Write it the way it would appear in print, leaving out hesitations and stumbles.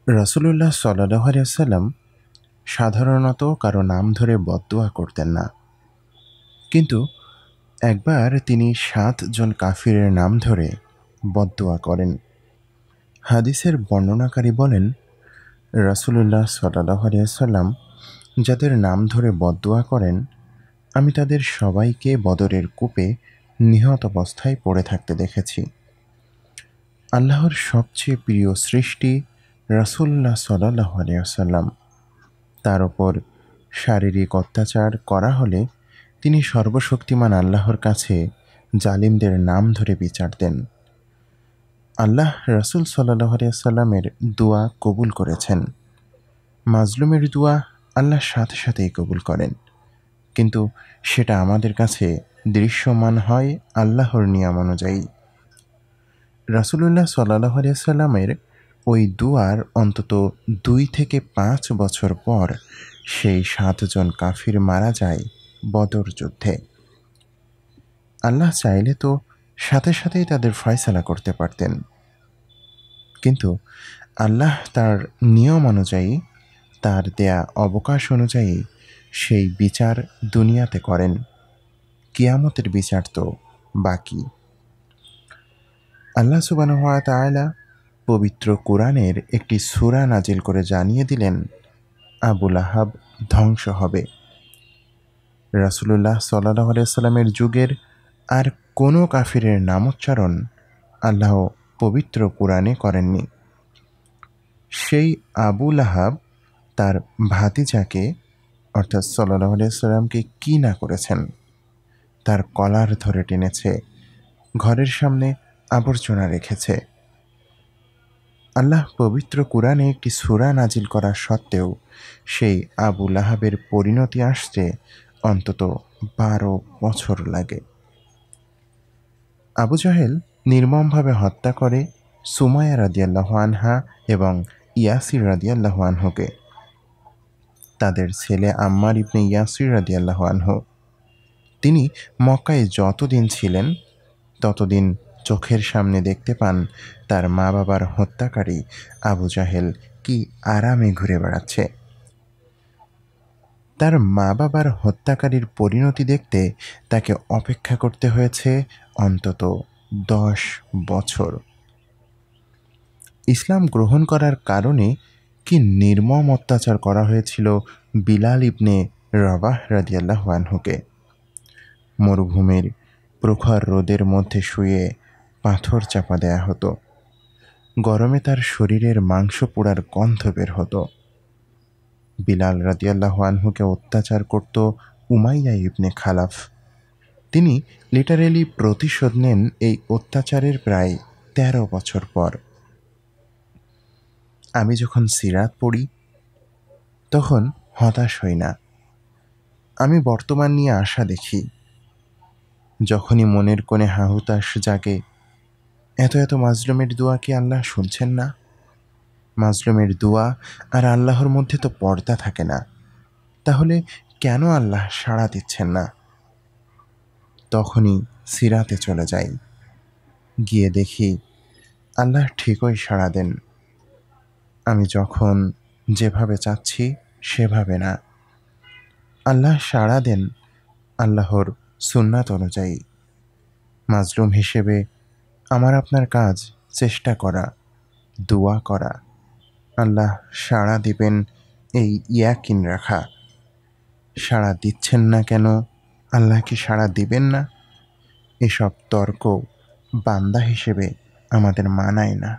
রাসূলুল্লাহ সাল্লাল্লাহু আলাইহি ওয়াসাল্লাম সাধারণত কারো নাম ধরে বদদোয়া করতেন না। কিন্তু একবার তিনি ৭ জন কাফিরের নাম ধরে বদদোয়া করেন। হাদিসের বর্ণনাকারী বলেন, রাসূলুল্লাহ সাল্লাল্লাহু আলাইহি ওয়াসাল্লাম যাদের নাম ধরে বদদোয়া করেন, আমি তাদের সবাইকে বদরের কূপে নিহত অবস্থায় পড়ে থাকতে দেখেছি। আল্লাহর সবচেয়ে প্রিয় সৃষ্টি রাসূলুল্লাহ সাল্লাল্লাহু আলাইহি ওয়াসাল্লাম। তার ওপর শারীরিক অত্যাচার করা হলে তিনি সর্বশক্তিমান আল্লাহর কাছে জালিমদের নাম ধরে বিচার দেন। আল্লাহ রাসূল সাল্লাল্লাহু আলাইহি ওয়াসাল্লামের দোয়া কবুল করেছেন। মাজলুমের দোয়া আল্লাহ সাথে সাথেই কবুল করেন, কিন্তু সেটা আমাদের কাছে দৃশ্যমান হয় আল্লাহর নিয়ম অনুযায়ী। রাসূলুল্লাহ সাল্লাল্লাহু আলাইহি ওয়াসাল্লামের ওই দুয়ার অন্তত ২ থেকে ৫ বছর পর সেই ৭ জন কাফির মারা যায় বদর যুদ্ধে। আল্লাহ চাইলে তো সাথে সাথেই তাদের ফয়সালা করতে পারতেন, কিন্তু আল্লাহ তার নিয়ম অনুযায়ী, তার দেয়া অবকাশ অনুযায়ী সেই বিচার দুনিয়াতে করেন। কিয়ামতের বিচার তো বাকি। আল্লাহ সুবহানাহু ওয়া তাআলা পবিত্র কুরআনের একটি সূরা নাজিল করে জানিয়ে দিলেন, আবু লাহাব ধ্বংস হবে। রাসূলুল্লাহ সাল্লাল্লাহু আলাইহি ওয়াসাল্লামের যুগের আর কোনো কাফিরের নামোচ্চারণ আল্লাহ পবিত্র কুরআনে করেননি। সেই আবু লাহাব তার ভাতিজাকে অর্থাৎ সাল্লাল্লাহু আলাইহি ওয়াসাল্লামকে কি না করেছেন। তার কলার ধরে টেনেছে, ঘরের সামনে আবর্জনা রেখেছে। আল্লাহ পবিত্র কুরআনে একটি সূরা নাজিল করা সত্ত্বেও সেই আবু লাহাবের পরিণতি আসতে অন্তত ১২ বছর লাগে। আবু জাহেল নির্মমভাবে হত্যা করে সুমাইয়া রাদিয়াল্লাহু আনহা এবং ইয়াসির রাদিয়াল্লাহু আনহুকে। তাদের ছেলে আম্মার ইবনে ইয়াসির রাদিয়াল্লাহু আনহু, তিনি মক্কায় যতদিন ছিলেন ততদিন চোখের সামনে দেখতে পান তার মা বাবার হত্যাকারী আবু জাহেল কি আরামে ঘুরে বেড়াচ্ছে। তার মা বাবার হত্যাকারীর পরিণতি দেখতে তাকে অপেক্ষা করতে হয়েছে অন্তত ১০ বছর। ইসলাম গ্রহণ করার কারণে কি নির্মম অত্যাচার করা হয়েছিল বিলাল ইবনে রবাহ রাদিয়াল্লাহু আনহুকে। মরুভূমির প্রখর রোদের মধ্যে শুয়ে পাথর চাপা দেয়া হতো। গরমে তার শরীরের মাংস পোড়ার গন্ধ বের হতো। বিলাল রাদিয়াল্লাহু আনহুকে অত্যাচার করত উমাইয়া ইবনে খালাফ। তিনি লিটারেলি প্রতিশোধ নেন এই অত্যাচারের প্রায় ১৩ বছর পর। আমি যখন সিরাত পড়ি তখন হতাশ হই না, আমি বর্তমান নিয়ে আশা দেখি। যখনই মনের কোণে হাহুতাশ জাগে, এত এত মাজলুমের দোয়া কি আল্লাহ শুনছেন না? মাজলুমের দোয়া আর আল্লাহর মধ্যে তো পর্দা থাকে না, তাহলে কেন আল্লাহ সাড়া দিচ্ছেন না? তখনই সিরাতে চলে যাই, গিয়ে দেখি আল্লাহ ঠিকই সাড়া দেন। আমি যখন যেভাবে চাচ্ছি সেভাবে না, আল্লাহ সাড়া দেন আল্লাহর সুন্নাত অনুযায়ী। মাজলুম হিসেবে আমার আপনার কাজ চেষ্টা করা, দোয়া করা, আল্লাহ সাড়া দিবেন এই ইয়াকিন রাখা। সাড়া দিচ্ছেন না কেন, আল্লাহ কি সাড়া দিবেন না, এসব তর্ক বান্দা হিসেবে আমাদের মানায় না।